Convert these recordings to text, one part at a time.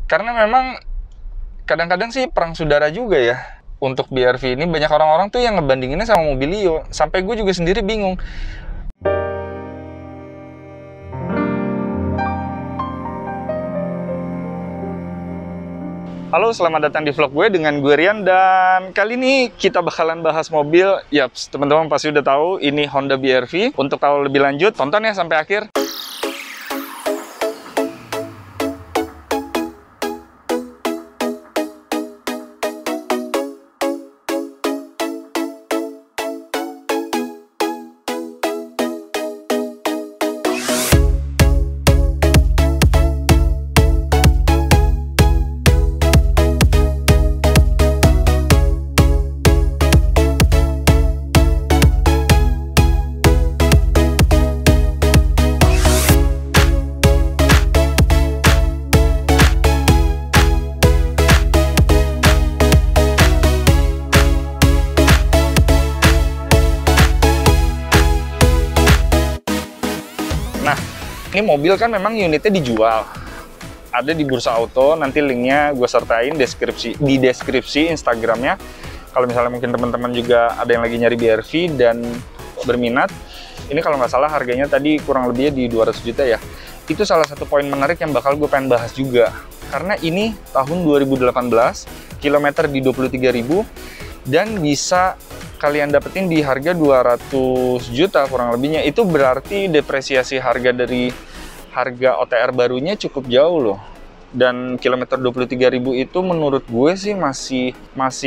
Karena memang kadang-kadang sih perang saudara juga ya. Untuk BRV ini banyak orang-orang tuh yang ngebandinginnya sama Mobilio. Sampai gue juga sendiri bingung. Halo, selamat datang di vlog gue dengan gue Rian, dan kali ini kita bakalan bahas mobil. Yaps, teman-teman pasti udah tahu ini Honda BRV. Untuk tahu lebih lanjut, tonton ya sampai akhir. Nah, ini mobil kan memang unitnya dijual. Ada di Bursa Auto, nanti linknya gue sertain di deskripsi Instagramnya. Kalau misalnya mungkin teman-teman juga ada yang lagi nyari BRV dan berminat, ini kalau nggak salah harganya tadi kurang lebihnya di 200 juta ya. Itu salah satu poin menarik yang bakal gue pengen bahas juga. Karena ini tahun 2018, kilometer di 23.000, dan bisa kalian dapetin di harga 200 juta kurang lebihnya. Itu berarti depresiasi harga dari harga OTR barunya cukup jauh loh. Dan kilometer 23.000 itu menurut gue sih masih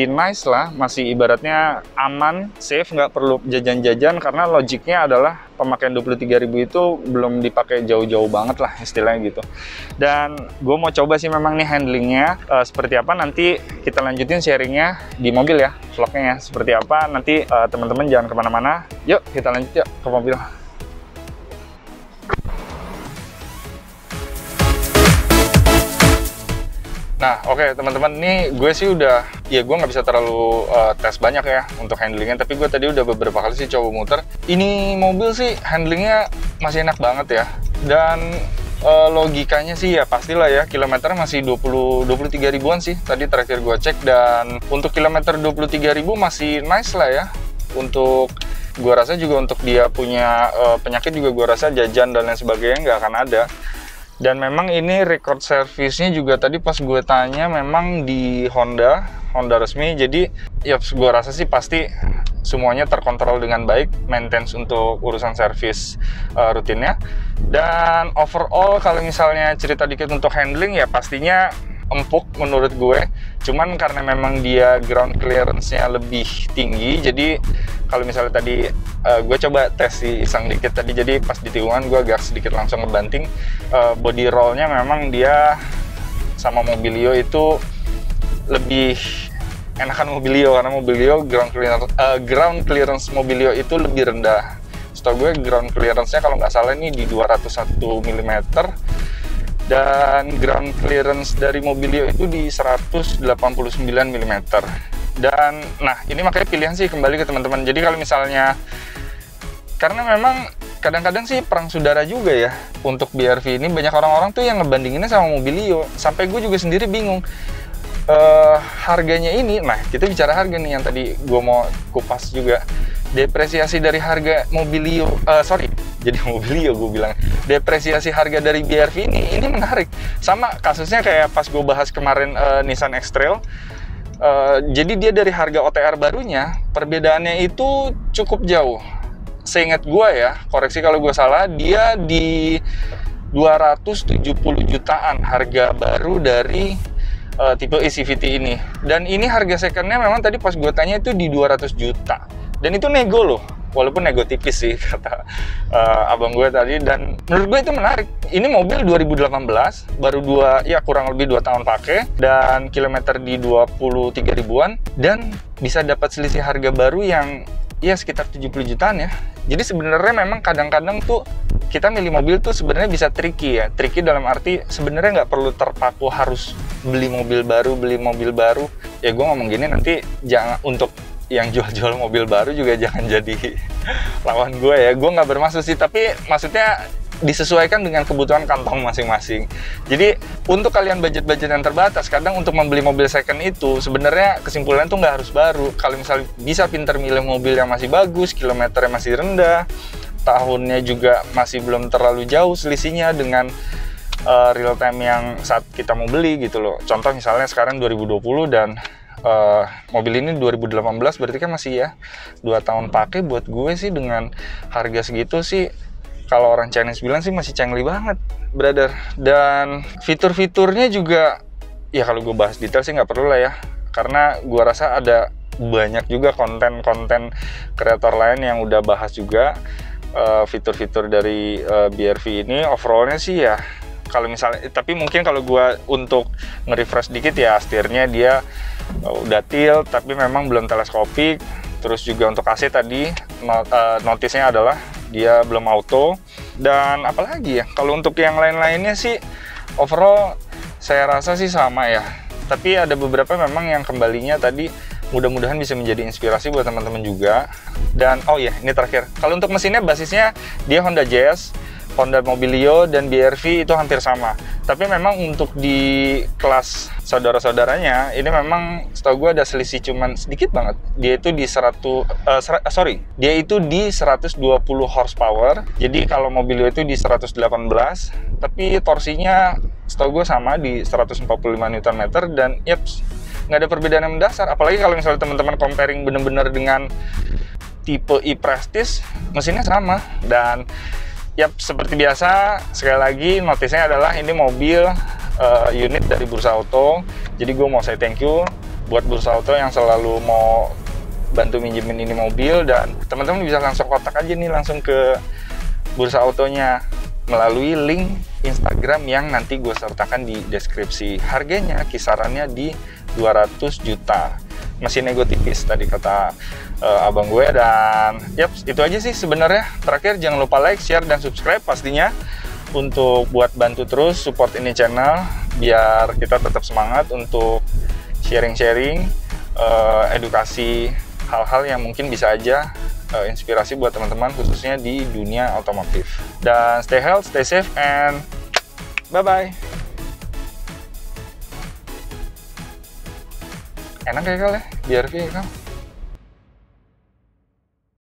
nice lah, masih ibaratnya aman, safe, nggak perlu jajan-jajan, karena logiknya adalah pemakaian 23.000 itu belum dipakai jauh-jauh banget lah istilahnya gitu. Dan gue mau coba sih memang nih handlingnya seperti apa, nanti kita lanjutin sharingnya di mobil ya, vlognya ya seperti apa. Nanti teman-teman jangan kemana-mana, yuk kita lanjut yuk ke mobil. Nah, oke teman-teman, ini gue sih udah, ya gue nggak bisa terlalu tes banyak ya untuk handlingnya, tapi gue tadi udah beberapa kali sih coba muter. Ini mobil sih handlingnya masih enak banget ya, dan logikanya sih ya pastilah ya, kilometer masih 23 ribuan sih tadi terakhir gue cek, dan untuk kilometer 23 ribu masih nice lah ya. Untuk gue rasa juga untuk dia punya penyakit juga gue rasa jajan dan lain sebagainya nggak akan ada. Dan memang ini record servisnya juga tadi pas gue tanya memang di Honda resmi, jadi ya gue rasa sih pasti semuanya terkontrol dengan baik, maintenance untuk urusan servis rutinnya. Dan overall kalau misalnya cerita dikit untuk handling ya pastinya empuk menurut gue, cuman karena memang dia ground clearance-nya lebih tinggi, jadi kalau misalnya tadi gue coba tes iseng dikit tadi, jadi pas di tikungan gue agak sedikit langsung ngebanting. Body roll-nya memang dia sama Mobilio itu lebih enakan Mobilio, karena Mobilio ground clearance Mobilio itu lebih rendah. Setahu gue ground clearance-nya kalau nggak salah ini di 201 mm, dan ground clearance dari Mobilio itu di 189 mm. Dan nah ini makanya pilihan sih kembali ke teman-teman. Jadi kalau misalnya, karena memang kadang-kadang sih perang saudara juga ya untuk BRV ini, banyak orang-orang tuh yang ngebandinginnya sama Mobilio. Sampai gue juga sendiri bingung harganya ini. Nah kita bicara harga nih yang tadi gue mau kupas juga. Depresiasi dari harga Mobilio, jadi Mobilio gue bilang, depresiasi harga dari BRV ini menarik. Sama kasusnya kayak pas gue bahas kemarin Nissan X-Trail. Jadi dia dari harga OTR barunya, perbedaannya itu cukup jauh. Seingat gue ya, koreksi kalau gue salah, dia di 270 jutaan harga baru dari tipe eCVT ini. Dan ini harga secondnya memang tadi pas gue tanya itu di 200 juta. Dan itu nego loh, walaupun nego tipis sih kata abang gue tadi. Dan menurut gue itu menarik. Ini mobil 2018, baru kurang lebih 2 tahun pakai, dan kilometer di 23 ribuan, dan bisa dapat selisih harga baru yang ya sekitar 70 jutaan ya. Jadi sebenarnya memang kadang-kadang tuh kita milih mobil tuh sebenarnya bisa tricky ya. Tricky dalam arti sebenarnya nggak perlu terpaku harus beli mobil baru. Ya gue ngomong gini, nanti jangan, untuk yang jual-jual mobil baru juga jangan jadi lawan gue ya. Gue nggak bermaksud sih, tapi maksudnya disesuaikan dengan kebutuhan kantong masing-masing. Jadi untuk kalian budget-budget yang terbatas, kadang untuk membeli mobil second itu sebenarnya kesimpulannya tuh nggak harus baru. Kalau misalnya bisa pinter milih mobil yang masih bagus, kilometernya masih rendah, tahunnya juga masih belum terlalu jauh selisihnya dengan real time yang saat kita mau beli gitu loh. Contoh misalnya sekarang 2020 dan mobil ini 2018, berarti kan masih ya 2 tahun pakai. Buat gue sih dengan harga segitu sih, kalau orang Chinese bilang sih masih cengli banget, brother. Dan fitur-fiturnya juga, ya kalau gue bahas detail sih nggak perlu lah ya. Karena gue rasa ada banyak juga konten-konten kreator lain yang udah bahas juga fitur-fitur dari BRV ini. Overallnya sih ya, kalau misalnya, tapi mungkin kalau gue untuk nge-refresh dikit ya, setirnya dia udah tilt, tapi memang belum teleskopik. Terus juga untuk AC tadi, notisnya adalah dia belum auto. Dan apalagi ya, kalau untuk yang lain-lainnya sih overall saya rasa sih sama ya. Tapi ada beberapa memang yang kembalinya tadi, mudah-mudahan bisa menjadi inspirasi buat teman-teman juga. Dan oh iya, ini terakhir, kalau untuk mesinnya basisnya dia Honda Jazz, Honda Mobilio, dan BRV itu hampir sama. Tapi memang untuk di kelas saudara-saudaranya ini memang setahu gue ada selisih cuman sedikit banget. Dia itu di 120 horsepower. Jadi kalau Mobilio itu di 118, tapi torsinya setahu gue sama di 145 Nm. Dan yaps, nggak ada perbedaan yang mendasar. Apalagi kalau misalnya teman-teman comparing bener-bener dengan tipe e-Prestige, mesinnya sama. Dan yap, seperti biasa, sekali lagi notisnya adalah ini mobil unit dari Bursa Auto. Jadi gue mau say thank you buat Bursa Auto yang selalu mau bantu minjemin ini mobil. Dan teman-teman bisa langsung kontak aja nih langsung ke Bursa Autonya melalui link Instagram yang nanti gue sertakan di deskripsi. Harganya kisarannya di 200 juta. Masih nego tipis tadi kata abang gue. Dan yap, itu aja sih sebenarnya. Terakhir, jangan lupa like, share, dan subscribe pastinya untuk buat bantu terus support ini channel biar kita tetap semangat untuk sharing-sharing edukasi hal-hal yang mungkin bisa aja inspirasi buat teman-teman khususnya di dunia otomotif. Dan stay healthy, stay safe, and bye-bye. Enak ya kali ya, BRV ya kan?